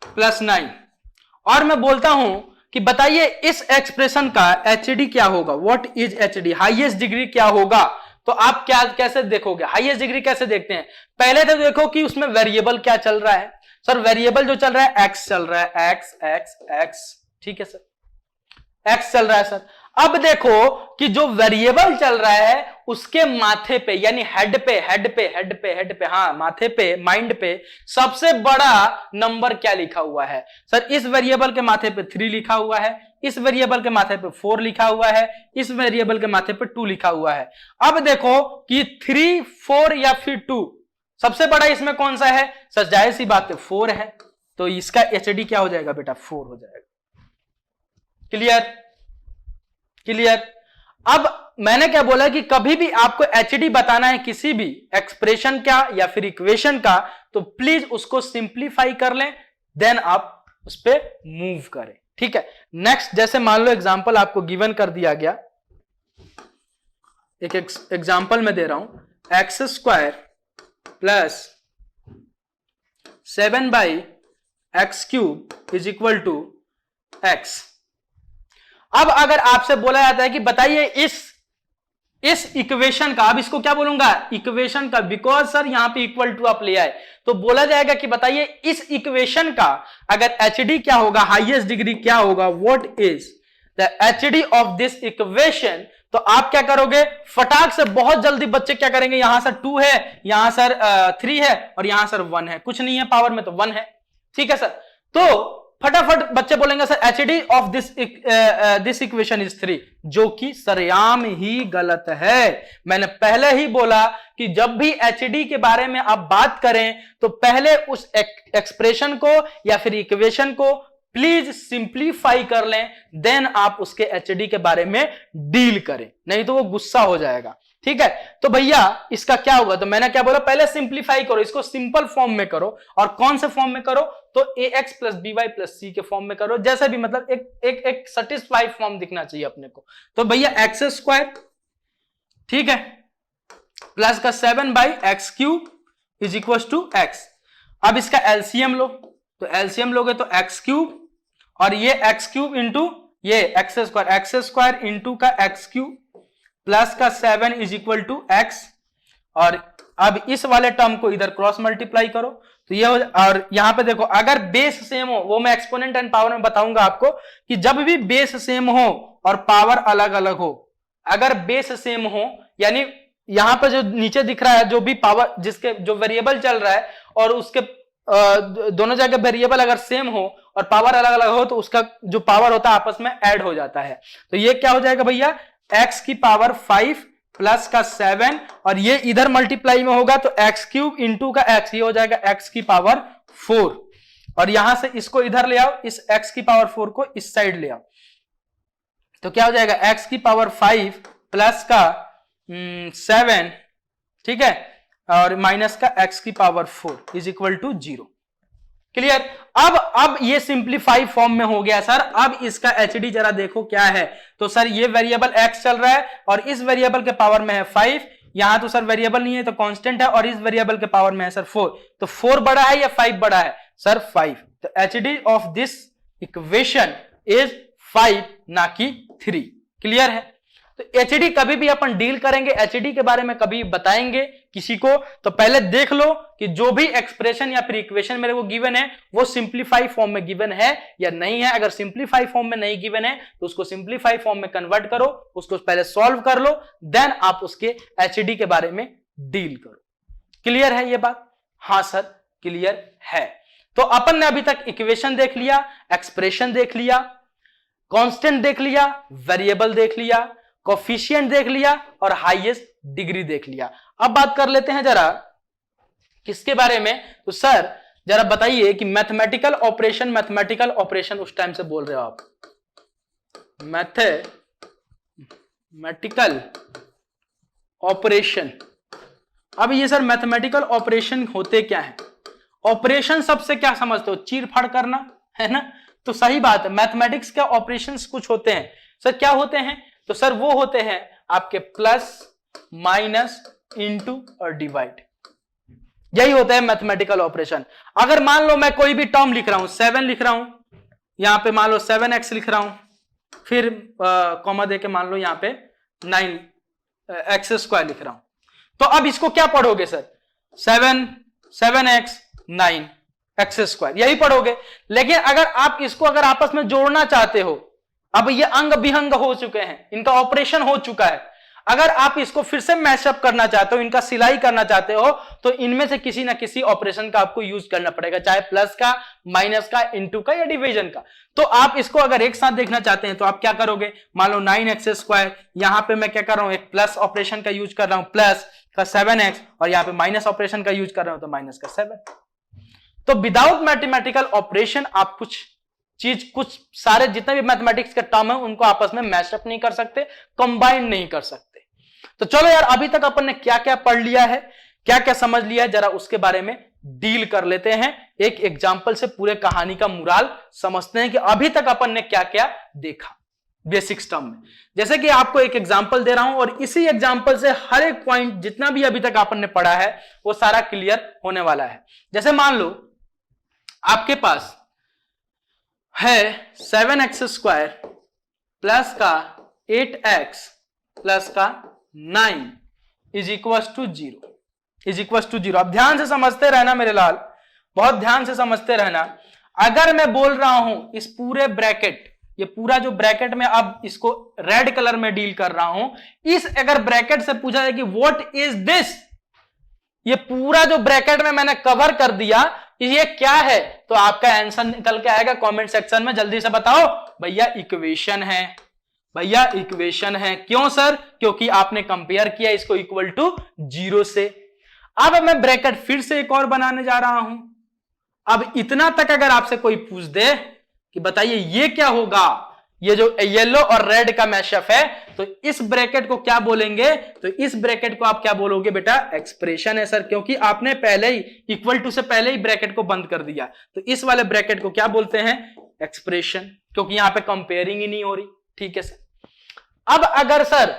plus 9, और मैं बोलता हूं कि बताइए इस एक्सप्रेशन का एचडी क्या होगा, what is HD, highest degree क्या होगा। तो आप क्या कैसे देखोगे, हाईएस्ट डिग्री कैसे देखते हैं, पहले तो देखो कि उसमें वेरिएबल क्या चल रहा है। सर वेरिएबल जो चल रहा है एक्स चल रहा है, एक्स एक्स एक्स, ठीक है सर, एक्स चल रहा है सर। अब देखो कि जो वेरिएबल चल रहा है उसके माथे पे, यानी हेड पे, हाँ माथे पे, माइंड पे सबसे बड़ा नंबर क्या लिखा हुआ है। सर इस वेरिएबल के माथे पे 3 लिखा हुआ है, इस वेरिएबल के माथे पे 4 लिखा हुआ है, इस वेरिएबल के माथे पे 2 लिखा हुआ है। अब देखो कि 3, 4 या फिर 2, सबसे बड़ा इसमें कौन सा है। सर जाहिर सी बात है 4 है, तो इसका एचडी क्या हो जाएगा बेटा, 4 हो जाएगा। Clear clear. अब मैंने क्या बोला कि कभी भी आपको एचडी बताना है किसी भी एक्सप्रेशन का या फिर इक्वेशन का, तो प्लीज उसको सिंप्लीफाई कर लें, देन आप उस पर मूव करें, ठीक है। नेक्स्ट जैसे मान लो एग्जांपल आपको गिवन कर दिया गया, एक एग्जांपल में दे रहा हूं, X square plus 7/, X cube is equal to X. अब अगर आपसे बोला जाता है कि बताइए इस इक्वेशन का, अब इसको क्या बोलूंगा, इक्वेशन का, बिकॉज सर यहां पे इक्वल टू आप ले आए, तो बोला जाएगा कि बताइए इस इक्वेशन का अगर एचडी क्या होगा, हाईएस्ट डिग्री क्या होगा, what is the HD of this equation. तो आप क्या करोगे, फटाक से बहुत जल्दी बच्चे क्या करेंगे, यहां सर 2 है, यहां सर 3 है और यहां सर 1 है, कुछ नहीं है पावर में तो 1 है, ठीक है सर। तो फटाफट बच्चे बोलेंगे sir HD of this equation is 3, जो कि सरेआम ही गलत है। मैंने पहले ही बोला कि जब भी एचडी के बारे में आप बात करें तो पहले उस एक्सप्रेशन को या फिर इक्वेशन को प्लीज सिंप्लीफाई कर लें, देन आप उसके एचडी के बारे में डील करें, नहीं तो वो गुस्सा हो जाएगा, ठीक है। तो भैया इसका क्या होगा, तो मैंने क्या बोला, पहले सिंप्लीफाई करो, इसको सिंपल फॉर्म में करो, और कौन से फॉर्म में करो, तो ax plus b y plus c के फॉर्म में करो, जैसे भी, मतलब एक सेटिस्फाइड फॉर्म दिखना चाहिए अपने को। तो भैया एक्स स्क्वायर, ठीक है, प्लस का 7 by X cube is equal to X. अब इसका एलसीएम लो, तो एलसीएम लोगे तो एक्स क्यूब और ये एक्स क्यूब इंटू ये एक्स स्क्वायर इंटू का एक्स क्यूब प्लस का 7 इज इक्वल टू एक्स, और अब इस वाले टर्म को इधर क्रॉस मल्टीप्लाई करो तो ये हो, और यहां पे देखो अगर बेस सेम हो, वो मैं एक्सपोनेंट एंड पावर में बताऊंगा आपको कि जब भी बेस सेम हो और पावर अलग अलग हो, अगर बेस सेम हो यानी यहां पे जो नीचे दिख रहा है जो भी पावर, जिसके जो वेरिएबल चल रहा है और उसके दोनों जगह वेरिएबल अगर सेम हो और पावर अलग अलग हो तो उसका जो पावर होता है आपस में ऐड हो जाता है। तो ये क्या हो जाएगा भैया, x की पावर 5 प्लस का 7 और ये इधर मल्टीप्लाई में होगा तो एक्स क्यूब इंटू का x, ये हो जाएगा x की पावर 4, और यहां से इसको इधर ले आओ, इस x की पावर 4 को इस साइड ले आओ, तो क्या हो जाएगा x की पावर 5 प्लस का 7, ठीक है, और माइनस का x की power 4 is equal to 0। Clear. अब ये सिंप्लीफाई फॉर्म में हो गया सर। अब इसका एचडी जरा देखो क्या है, तो सर ये वेरिएबल x चल रहा है और इस वेरिएबल के पावर में है 5, यहां तो सर वेरिएबल नहीं है तो कांस्टेंट है, और इस वेरिएबल के पावर में है सर 4, तो 4 बड़ा है या 5 बड़ा है सर 5, तो HD of this equation is 5 ना कि 3। क्लियर है। तो एचडी कभी भी अपन डील करेंगे, एचडी के बारे में कभी बताएंगे किसी को, तो पहले देख लो कि जो भी एक्सप्रेशन या फिर इक्वेशन मेरे को गिवन है वो सिंप्लीफाई फॉर्म में गिवन है या नहीं है। अगर सिंप्लीफाई फॉर्म में नहीं गिवन है तो उसको सिंप्लीफाई फॉर्म में कन्वर्ट करो, उसको पहले सॉल्व कर लो, देन आप उसके एचडी के बारे में डील करो। क्लियर है ये बात? हाँ सर क्लियर है। तो अपन ने अभी तक इक्वेशन देख लिया, एक्सप्रेशन देख लिया, कांस्टेंट देख लिया, वेरिएबल देख लिया, कोफिशिएंट देख लिया और हाईएस्ट डिग्री देख लिया। अब बात कर लेते हैं जरा किसके बारे में, तो सर जरा बताइए कि मैथमेटिकल ऑपरेशन उस टाइम से बोल रहे हो आप, मैथमेटिकल ऑपरेशन। अब ये सर मैथमेटिकल ऑपरेशन होते क्या है? ऑपरेशन सबसे क्या समझते हो? चीर फाड़ करना, है ना? तो सही बात है, मैथमेटिक्स के ऑपरेशंस कुछ होते हैं सर। क्या होते हैं? तो सर वो होते हैं आपके प्लस माइनस इनटू और डिवाइड, यही होता है मैथमेटिकल ऑपरेशन। अगर मान लो मैं कोई भी टर्म लिख रहा हूं, 7 लिख रहा हूं, यहां पे मान लो 7x लिख रहा हूं, फिर कॉमा दे के मान लो यहां पे 9x² लिख रहा हूं, तो अब इसको क्या पढ़ोगे सर? 7x 9x², यही पढ़ोगे। लेकिन अगर आप इसको अगर आपस में जोड़ना चाहते हो, अब ये अंग विहंग हो चुके हैं, इनका ऑपरेशन हो चुका है, अगर आप इसको फिर से मैशअप करना चाहते हो, इनका सिलाई करना चाहते हो, तो इनमें से किसी ना किसी ऑपरेशन का आपको यूज करना पड़ेगा, चाहे प्लस का, माइनस का, इनटू का या डिवीजन का। तो आप इसको अगर एक साथ देखना चाहते हैं तो आप क्या करोगे? मान लो 9x², यहां पे मैं क्या कर रहा हूं, एक प्लस ऑपरेशन का यूज कर रहा हूं, प्लस का 7x, और यहां पे माइनस ऑपरेशन का यूज कर रहा हूं तो माइनस का 7। तो विदाउट मैथमेटिकल ऑपरेशन आप कुछ सारे जितने भी मैथमेटिक्स के टर्म है उनको आपस में मैशअप नहीं कर सकते, कंबाइन नहीं कर सकते। तो चलो यार, अभी तक अपन ने क्या क्या पढ़ लिया है, क्या क्या समझ लिया है, जरा उसके बारे में डील कर लेते हैं। एक एग्जांपल से पूरे कहानी का मुराल समझते हैं कि अभी तक अपन ने क्या क्या देखा बेसिक्स टर्म में। जैसे कि आपको एक एग्जांपल दे रहा हूं और इसी एग्जांपल से हर एक पॉइंट जितना भी अभी तक अपन ने पढ़ा है वो सारा क्लियर होने वाला है। जैसे मान लो आपके पास है 7x² प्लस का 8x प्लस का 9 इज इक्वल टू 0। अब ध्यान से समझते रहना मेरे लाल, बहुत ध्यान से समझते रहना। अगर मैं बोल रहा हूं इस पूरे ब्रैकेट, ये पूरा जो ब्रैकेट में अब इसको रेड कलर में डील कर रहा हूं, इस अगर ब्रैकेट से पूछा जाए कि व्हाट इज दिस, ये पूरा जो ब्रैकेट में मैंने कवर कर दिया ये क्या है, तो आपका आंसर निकल के आएगा कमेंट सेक्शन में। जल्दी से बताओ भैया इक्वेशन है, भैया इक्वेशन है। क्यों सर? क्योंकि आपने कंपेयर किया इसको इक्वल टू 0 से। अब मैं ब्रैकेट फिर से एक और बनाने जा रहा हूं। अब इतना तक अगर आपसे कोई पूछ दे कि बताइए ये क्या होगा, ये जो येलो और रेड का मैशअप है, तो इस ब्रैकेट को क्या बोलेंगे? तो इस ब्रैकेट को आप क्या बोलोगे बेटा? एक्सप्रेशन है सर, क्योंकि आपने पहले ही इक्वल टू से पहले ही ब्रैकेट को बंद कर दिया। तो इस वाले ब्रैकेट को क्या बोलते हैं? एक्सप्रेशन, क्योंकि यहां पे कंपेयरिंग ही नहीं हो रही। ठीक है सर। अब अगर सर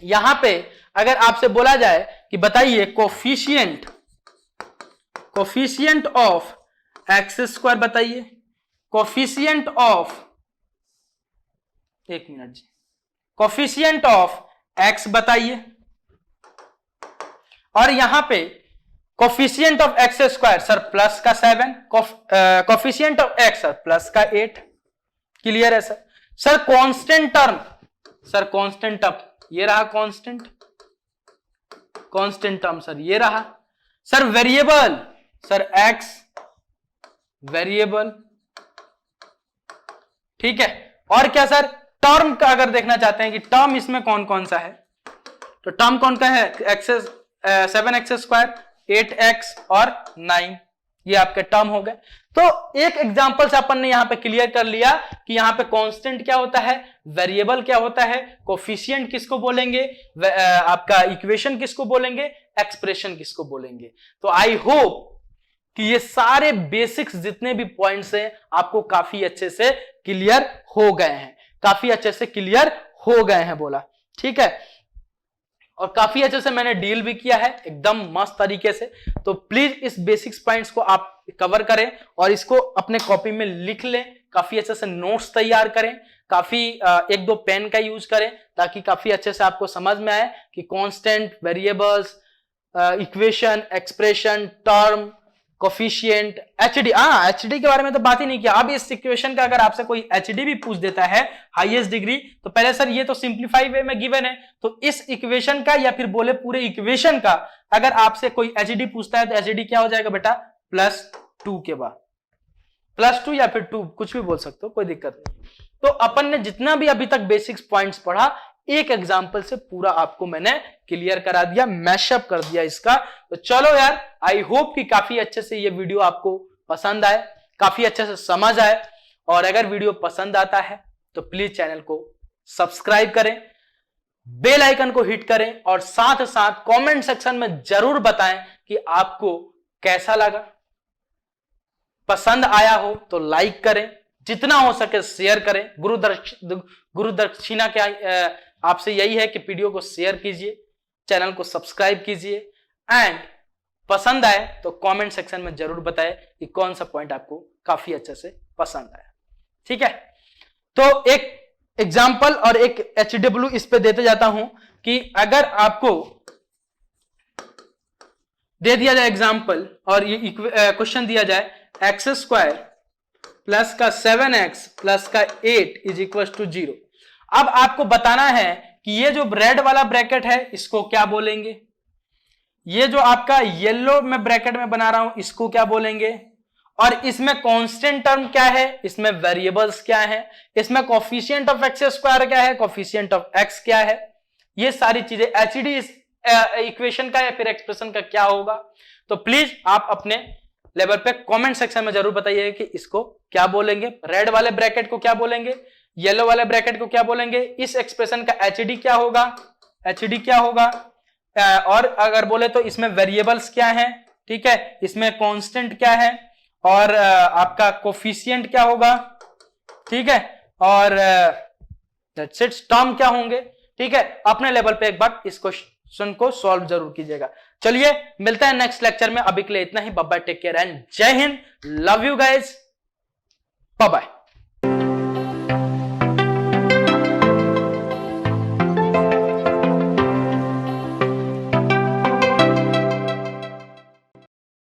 यहां पे अगर आपसे बोला जाए कि बताइए कोफिशिएंट ऑफ x², बताइए कोफिशिएंट ऑफ, एक मिनट जी, कोफिशिएंट ऑफ x बताइए, और यहां पे coefficient of x² sir plus का 7, coefficient of x sir plus का 8। क्लियर है sir? Sir constant term, sir constant term ये रहा, कांस्टेंट टर्म सर ये रहा। Sir variable, sir x variable, ठीक है। और क्या सर? टर्म का अगर देखना चाहते हैं कि टर्म इसमें कौन कौन सा है, तो टर्म कौन का है? 7x², 8x और 9, ये आपके टर्म हो गए। तो एक एग्जांपल से अपन ने यहां पे क्लियर कर लिया कि यहां पे कांस्टेंट क्या होता है, वेरिएबल क्या होता है, कोफिशिएंट किसको बोलेंगे, आपका इक्वेशन किसको बोलेंगे, एक्सप्रेशन किसको बोलेंगे। तो आई होप कि ये सारे बेसिक्स जितने भी पॉइंट्स हैं आपको काफी अच्छे से क्लियर हो गए हैं, काफी अच्छे से क्लियर हो गए हैं बोला। ठीक है, और काफी अच्छे से मैंने डील भी किया है एकदम मस्त तरीके से। तो प्लीज इस बेसिक्स पॉइंट्स को आप कवर करें और इसको अपने कॉपी में लिख लें, काफी अच्छे से नोट्स तैयार करें, काफी एक दो पेन का यूज करें ताकि काफी अच्छे से आपको समझ में आए कि constant, variables, equation, expression, term, coefficient, HD. HD के बारे में तो बात ही नहीं किया। अब इस इक्वेशन का अगर आपसे कोई एचडी भी पूछ देता है हाईएस्ट डिग्री, तो पहले सर ये तो सिंप्लीफाई वे में गिवन है, तो इस इक्वेशन का या फिर बोले पूरे इक्वेशन का अगर आपसे कोई एचडी पूछता है तो एचडी क्या हो जाएगा बेटा? +2 के बाद, +2 या फिर 2 कुछ भी बोल सकते हो, कोई दिक्कत नहीं। तो अपन ने जितना भी अभी तक बेसिक्स पॉइंट्स पढ़ा एक एग्जाम्पल से पूरा आपको मैंने क्लियर करा दिया, मैशअप कर दिया इसका। तो चलो यार, आई होप कि काफी अच्छे से ये वीडियो आपको पसंद आए, काफी अच्छे से समझ आए। और अगर वीडियो पसंद आता है तो प्लीज चैनल को सब्सक्राइब करें, बेल आइकन को हिट करें और साथ साथ कमेंट सेक्शन में जरूर बताएं कि आपको कैसा लगा। पसंद आया हो तो लाइक करें, जितना हो सके शेयर करें। गुरु दक्षिणा क्या आपसे यही है कि वीडियो को शेयर कीजिए, चैनल को सब्सक्राइब कीजिए, एंड पसंद आए तो कमेंट सेक्शन में जरूर बताएं कि कौन सा पॉइंट आपको काफी अच्छे से पसंद आया। ठीक है, तो एक एग्जाम्पल और एक HW इस पे देते जाता हूं कि अगर आपको दे दिया जाए एग्जाम्पल और ये क्वेश्चन दिया जाए x² प्लस का 7x प्लस का 8 इज इक्वल टू 0। अब आपको बताना है कि ये जो रेड वाला ब्रैकेट है इसको क्या बोलेंगे, ये जो आपका येलो में ब्रैकेट में बना रहा हूं इसको क्या बोलेंगे, और इसमें कांस्टेंट टर्म क्या है, इसमें वेरिएबल्स क्या है, इसमें कोफिशिएंट ऑफ x² क्या है, कोफिशिएंट ऑफ x क्या है, ये सारी चीजें एचडी इक्वेशन का या फिर एक्सप्रेशन का क्या होगा। तो प्लीज आप अपने लेवल पे कमेंट सेक्शन में जरूर बताइए कि इसको क्या बोलेंगे, रेड वाले ब्रैकेट को क्या बोलेंगे, येलो वाले ब्रैकेट को क्या बोलेंगे, इस एक्सप्रेशन का एचडी क्या होगा, एचडी क्या होगा, और अगर बोले तो इसमें वेरिएबल्स क्या है, ठीक है, इसमें कांस्टेंट क्या है, और आपका कोफिशिएंट क्या होगा, ठीक है, और दैट्स इट, टर्म क्या होंगे। ठीक है, अपने लेवल पे एक बार इस क्वेश्चन को सॉल्व जरूर कीजिएगा। चलिए मिलते हैं नेक्स्ट लेक्चर में, अभी के लिए इतना ही। Bye bye, take care and जय हिंद, love you guys, bye bye.